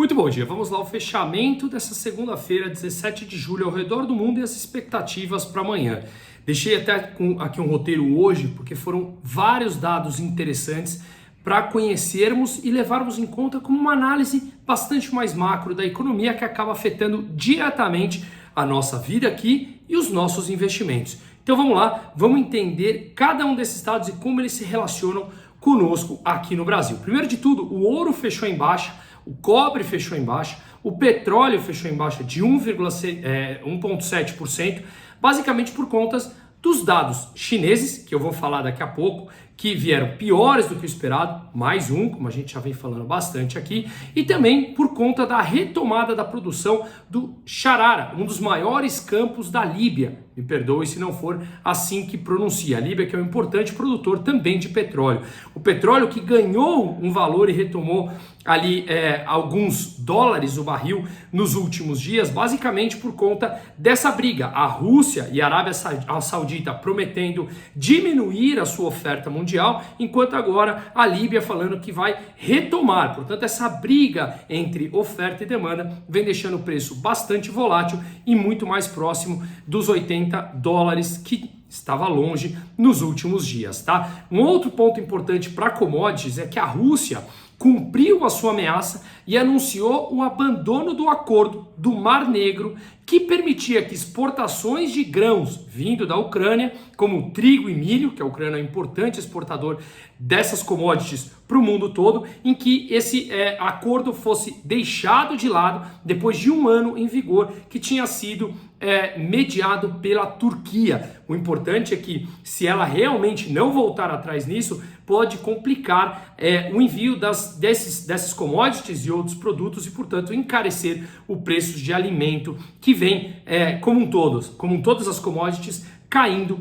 Muito bom dia, vamos lá ao fechamento dessa segunda-feira, 17 de julho, ao redor do mundo e as expectativas para amanhã. Deixei até aqui um roteiro hoje, porque foram vários dados interessantes para conhecermos e levarmos em conta como uma análise bastante mais macro da economia que acaba afetando diretamente a nossa vida aqui e os nossos investimentos. Então vamos lá, vamos entender cada um desses dados e como eles se relacionam conosco aqui no Brasil. Primeiro de tudo, o ouro fechou em baixa, o cobre fechou em baixa, o petróleo fechou em baixa de 1,7%, basicamente por conta dos dados chineses, que eu vou falar daqui a pouco, que vieram piores do que o esperado, mais um, como a gente já vem falando bastante aqui, e também por conta da retomada da produção do Charara, um dos maiores campos da Líbia. Me perdoe se não for assim que pronuncia. A Líbia, que é um importante produtor também de petróleo. O petróleo que ganhou um valor e retomou ali alguns dólares o barril nos últimos dias, basicamente por conta dessa briga. A Rússia e a Arábia Saudita prometendo diminuir a sua oferta mundial, enquanto agora a Líbia falando que vai retomar. Portanto, essa briga entre oferta e demanda vem deixando o preço bastante volátil e muito mais próximo dos 80 dólares que estava longe nos últimos dias, tá? Um outro ponto importante para commodities é que a Rússia cumpriu a sua ameaça e anunciou o abandono do acordo do Mar Negro, que permitia que exportações de grãos vindo da Ucrânia, como trigo e milho, que a Ucrânia é um importante exportador dessas commodities para o mundo todo, em que esse acordo fosse deixado de lado depois de um ano em vigor, que tinha sido mediado pela Turquia. O importante é que, se ela realmente não voltar atrás nisso, pode complicar o envio dessas commodities e outros produtos e, portanto, encarecer o preço de alimento que vem, como todas as commodities, caindo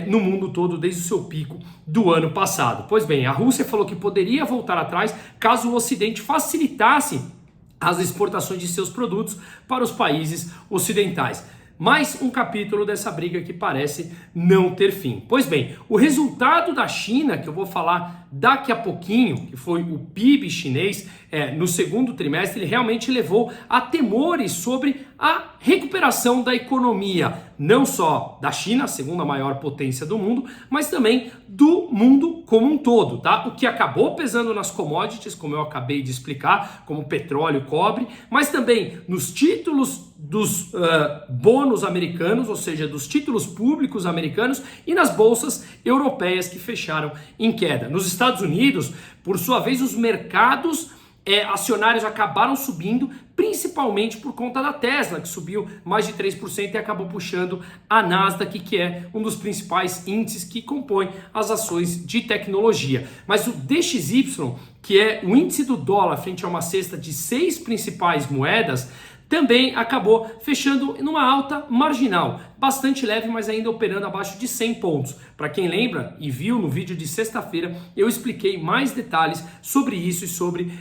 no mundo todo desde o seu pico do ano passado. Pois bem, a Rússia falou que poderia voltar atrás caso o Ocidente facilitasse as exportações de seus produtos para os países ocidentais. Mais um capítulo dessa briga que parece não ter fim. Pois bem, o resultado da China, que eu vou falar daqui a pouquinho, que foi o PIB chinês no segundo trimestre, ele realmente levou a temores sobre a recuperação da economia, não só da China, a segunda maior potência do mundo, mas também do mundo como um todo, tá? O que acabou pesando nas commodities, como eu acabei de explicar, como petróleo, cobre, mas também nos títulos dos bônus americanos, ou seja, dos títulos públicos americanos, e nas bolsas europeias que fecharam em queda. Nos Estados Unidos, por sua vez, os mercados acionários acabaram subindo, principalmente por conta da Tesla, que subiu mais de 3% e acabou puxando a Nasdaq, que é um dos principais índices que compõem as ações de tecnologia. Mas o DXY, que é o índice do dólar frente a uma cesta de 6 principais moedas, também acabou fechando numa alta marginal, bastante leve, mas ainda operando abaixo de 100 pontos. Para quem lembra e viu no vídeo de sexta-feira, eu expliquei mais detalhes sobre isso e sobre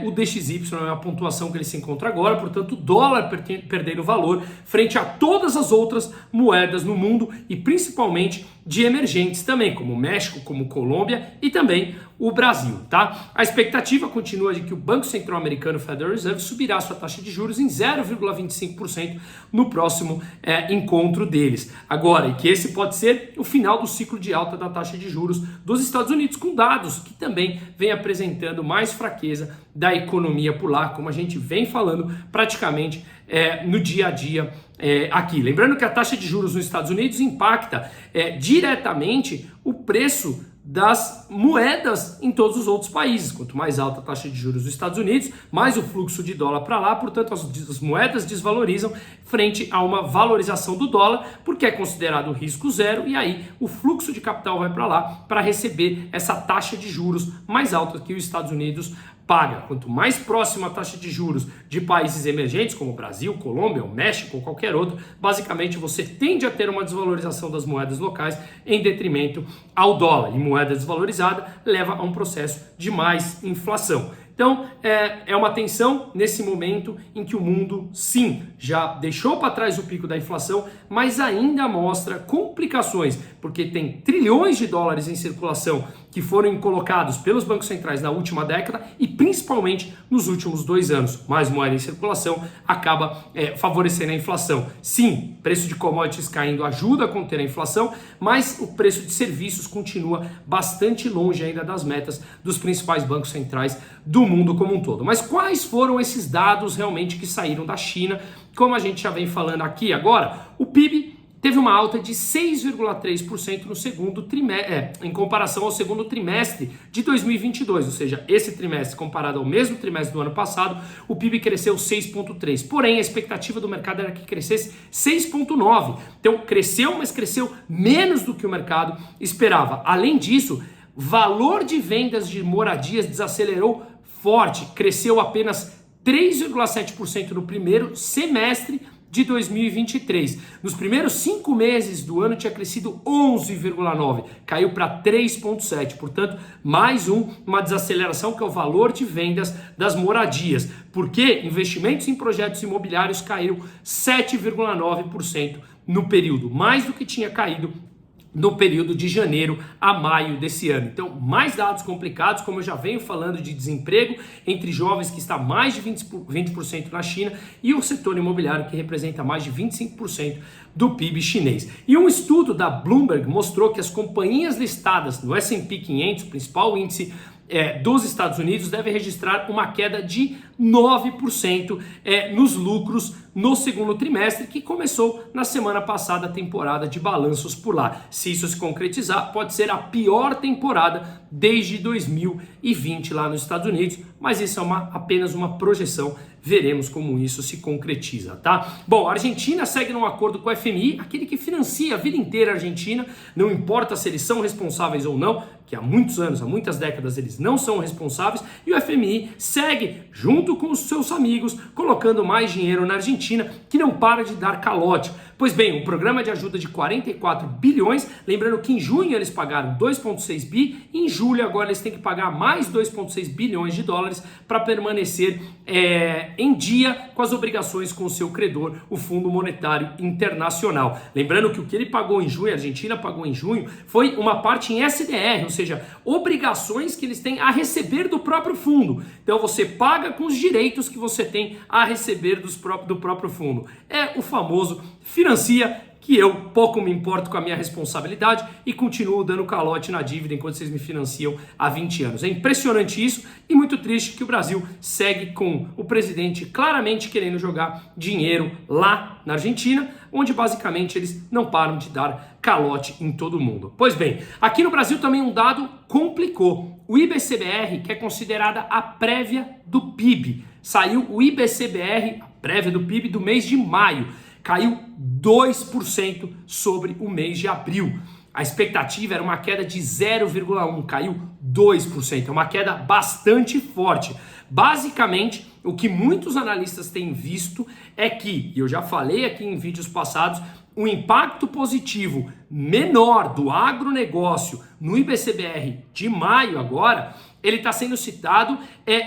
o DXY, a pontuação que ele se encontra agora, portanto o dólar perdendo valor frente a todas as outras moedas no mundo e principalmente de emergentes também, como o México, como Colômbia e também o Brasil, tá? A expectativa continua de que o Banco Central Americano, Federal Reserve, subirá sua taxa de juros em 0,25% no próximo encontro deles. Agora, e que esse pode ser o final do ciclo de alta da taxa de juros dos Estados Unidos, com dados que também vem apresentando mais fraqueza da economia por lá, como a gente vem falando praticamente no dia a dia aqui. Lembrando que a taxa de juros nos Estados Unidos impacta diretamente o preço das moedas em todos os outros países. Quanto mais alta a taxa de juros dos Estados Unidos, mais o fluxo de dólar para lá, portanto as moedas desvalorizam frente a uma valorização do dólar, porque é considerado risco zero, e aí o fluxo de capital vai para lá para receber essa taxa de juros mais alta que os Estados Unidos paga. Quanto mais próxima a taxa de juros de países emergentes, como o Brasil, Colômbia, o México ou qualquer outro, basicamente você tende a ter uma desvalorização das moedas locais em detrimento ao dólar. E moeda desvalorizada leva a um processo de mais inflação. Então, é uma tensão nesse momento em que o mundo, sim, já deixou para trás o pico da inflação, mas ainda mostra complicações, porque tem trilhões de dólares em circulação que foram colocados pelos bancos centrais na última década e principalmente nos últimos 2 anos. Mais moeda em circulação acaba favorecendo a inflação. Sim, preço de commodities caindo ajuda a conter a inflação, mas o preço de serviços continua bastante longe ainda das metas dos principais bancos centrais do mundo como um todo. Mas quais foram esses dados realmente que saíram da China? Como a gente já vem falando aqui agora, o PIB teve uma alta de 6,3% no segundo trimestre, em comparação ao segundo trimestre de 2022, ou seja, esse trimestre comparado ao mesmo trimestre do ano passado, o PIB cresceu 6,3%. Porém, a expectativa do mercado era que crescesse 6,9%. Então, cresceu, mas cresceu menos do que o mercado esperava. Além disso, valor de vendas de moradias desacelerou forte, cresceu apenas 3,7% no primeiro semestre de 2023. Nos primeiros 5 meses do ano tinha crescido 11,9%, caiu para 3,7%. Portanto, mais uma desaceleração, que é o valor de vendas das moradias. Porque investimentos em projetos imobiliários caíram 7,9% no período, mais do que tinha caído no período de janeiro a maio desse ano. Então, mais dados complicados, como eu já venho falando, de desemprego entre jovens, que está mais de 20% na China, e o setor imobiliário, que representa mais de 25% do PIB chinês. E um estudo da Bloomberg mostrou que as companhias listadas no S&P 500, o principal índice dos Estados Unidos, deve registrar uma queda de 9% nos lucros no segundo trimestre, que começou na semana passada a temporada de balanços por lá. Se isso se concretizar, pode ser a pior temporada desde 2020 lá nos Estados Unidos, mas isso é apenas uma projeção. Veremos como isso se concretiza, tá? Bom, a Argentina segue num acordo com o FMI, aquele que financia a vida inteira a Argentina, não importa se eles são responsáveis ou não, que há muitos anos, há muitas décadas eles não são responsáveis, e o FMI segue, junto com os seus amigos, colocando mais dinheiro na Argentina, que não para de dar calote. Pois bem, um programa de ajuda de 44 bilhões, lembrando que em junho eles pagaram 2,6 bi, e em julho agora eles têm que pagar mais 2,6 bilhões de dólares para permanecer em dia com as obrigações com o seu credor, o Fundo Monetário Internacional. Lembrando que o que ele pagou em junho, a Argentina pagou em junho, foi uma parte em SDR, ou seja, obrigações que eles têm a receber do próprio fundo. Então você paga com os direitos que você tem a receber do próprio fundo. É o famoso financia, que eu pouco me importo com a minha responsabilidade e continuo dando calote na dívida enquanto vocês me financiam há 20 anos. É impressionante isso e muito triste que o Brasil segue com o presidente claramente querendo jogar dinheiro lá na Argentina, onde basicamente eles não param de dar calote em todo mundo. Pois bem, aqui no Brasil também um dado complicou. O IBCBR, que é considerada a prévia do PIB, saiu o IBCBR, a prévia do PIB do mês de maio, caiu 2% sobre o mês de abril. A expectativa era uma queda de 0,1%, caiu 2%, é uma queda bastante forte. Basicamente, o que muitos analistas têm visto é que, e eu já falei aqui em vídeos passados, o impacto positivo menor do agronegócio no IBCBR de maio agora, ele está sendo citado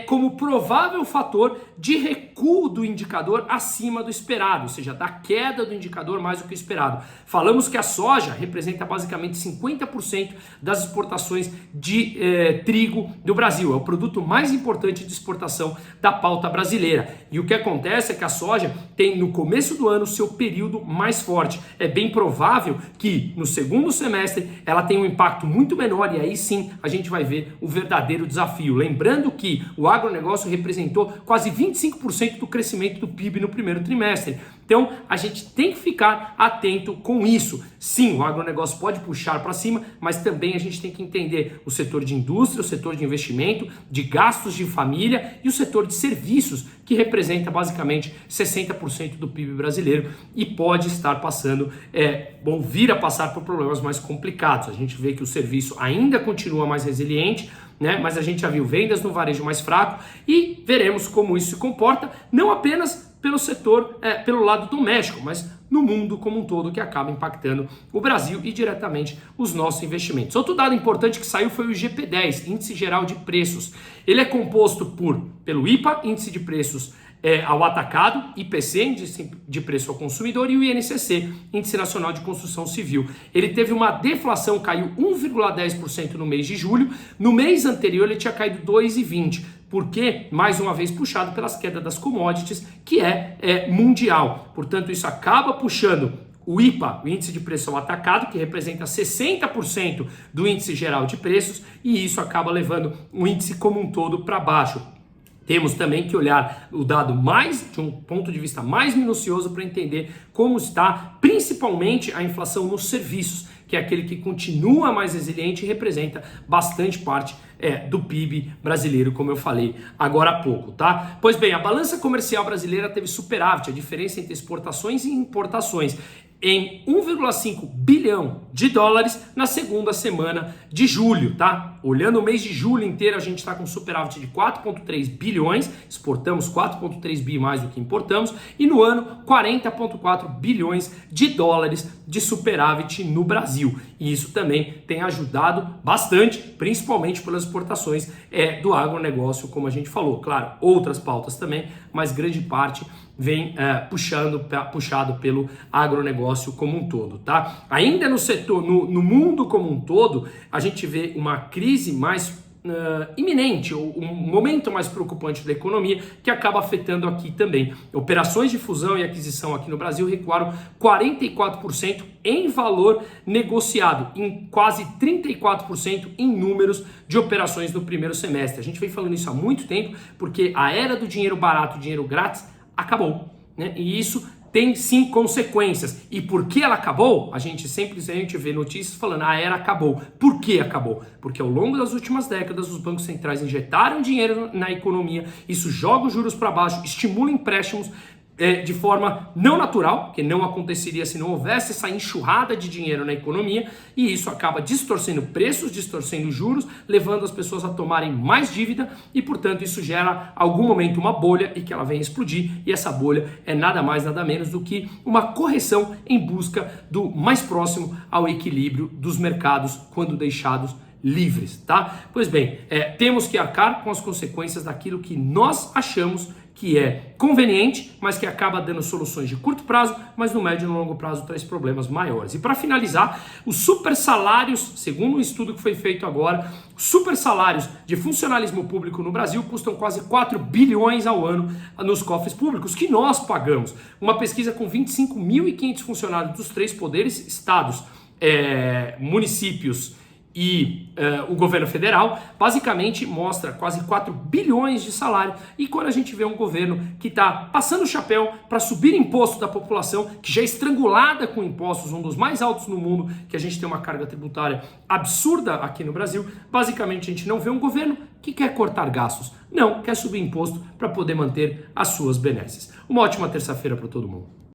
como provável fator de recuo do indicador acima do esperado, ou seja, da queda do indicador mais do que o esperado. Falamos que a soja representa basicamente 50% das exportações de trigo do Brasil, é o produto mais importante de exportação da pauta brasileira. E o que acontece é que a soja tem no começo do ano o seu período mais forte. É bem provável que no segundo semestre ela tenha um impacto muito menor e aí sim a gente vai ver o verdadeiro desafio. Lembrando que o agronegócio representou quase 25% do crescimento do PIB no primeiro trimestre. Então, a gente tem que ficar atento com isso. Sim, o agronegócio pode puxar para cima, mas também a gente tem que entender o setor de indústria, o setor de investimento, de gastos de família e o setor de serviços, que representa basicamente 60% do PIB brasileiro e pode estar passando, vir a passar por problemas mais complicados. A gente vê que o serviço ainda continua mais resiliente, né? Mas a gente já viu vendas no varejo mais fraco e veremos como isso se comporta, não apenas pelo setor, pelo lado doméstico, mas no mundo como um todo, que acaba impactando o Brasil e diretamente os nossos investimentos. Outro dado importante que saiu foi o IGP-10, Índice Geral de Preços. Ele é composto pelo IPA, Índice de Preços ao atacado, IPC, Índice de Preço ao Consumidor, e o INCC, Índice Nacional de Construção Civil. Ele teve uma deflação, caiu 1,10% no mês de julho, no mês anterior ele tinha caído 2,20%. Porque, mais uma vez, puxado pelas quedas das commodities, que é mundial. Portanto, isso acaba puxando o IPA, o Índice de Preço ao Atacado, que representa 60% do índice geral de preços, e isso acaba levando o índice como um todo para baixo. Temos também que olhar o dado de um ponto de vista mais minucioso para entender como está principalmente a inflação nos serviços, que é aquele que continua mais resiliente e representa bastante parte do PIB brasileiro, como eu falei agora há pouco, tá? Pois bem, a balança comercial brasileira teve superávit, a diferença entre exportações e importações, em 1,5 bilhão de dólares na segunda semana de julho, tá? Olhando o mês de julho inteiro, a gente está com superávit de 4,3 bilhões, exportamos 4,3 bi mais do que importamos, e no ano 40,4 bilhões de dólares de superávit no Brasil. E isso também tem ajudado bastante, principalmente pelas exportações do agronegócio, como a gente falou. Claro, outras pautas também, mas grande parte vem puxado pelo agronegócio como um todo, tá? Ainda no setor, no mundo como um todo, a gente vê uma crise mais iminente, ou um momento mais preocupante da economia, que acaba afetando aqui também. Operações de fusão e aquisição aqui no Brasil recuaram 44% em valor negociado, em quase 34% em números de operações no primeiro semestre. A gente vem falando isso há muito tempo, porque a era do dinheiro barato, dinheiro grátis, acabou, né? E isso tem sim consequências. E por que ela acabou? A gente simplesmente vê notícias falando a era acabou. Por que acabou? Porque ao longo das últimas décadas os bancos centrais injetaram dinheiro na economia, isso joga os juros para baixo, estimula empréstimos de forma não natural, que não aconteceria se não houvesse essa enxurrada de dinheiro na economia, e isso acaba distorcendo preços, distorcendo juros, levando as pessoas a tomarem mais dívida, e portanto isso gera algum momento uma bolha e que ela vem explodir, e essa bolha é nada mais nada menos do que uma correção em busca do mais próximo ao equilíbrio dos mercados quando deixados livres, tá? Pois bem, temos que arcar com as consequências daquilo que nós achamos que é conveniente, mas que acaba dando soluções de curto prazo, mas no médio e no longo prazo traz problemas maiores. E para finalizar, os super salários, segundo um estudo que foi feito agora, super salários de funcionalismo público no Brasil custam quase 4 bilhões ao ano nos cofres públicos, que nós pagamos. Uma pesquisa com 25.500 funcionários dos 3 poderes, estados, municípios e o governo federal, basicamente mostra quase 4 bilhões de salário. E quando a gente vê um governo que está passando o chapéu para subir imposto da população, que já é estrangulada com impostos, um dos mais altos no mundo, que a gente tem uma carga tributária absurda aqui no Brasil, basicamente a gente não vê um governo que quer cortar gastos, não, quer subir imposto para poder manter as suas benesses. Uma ótima terça-feira para todo mundo.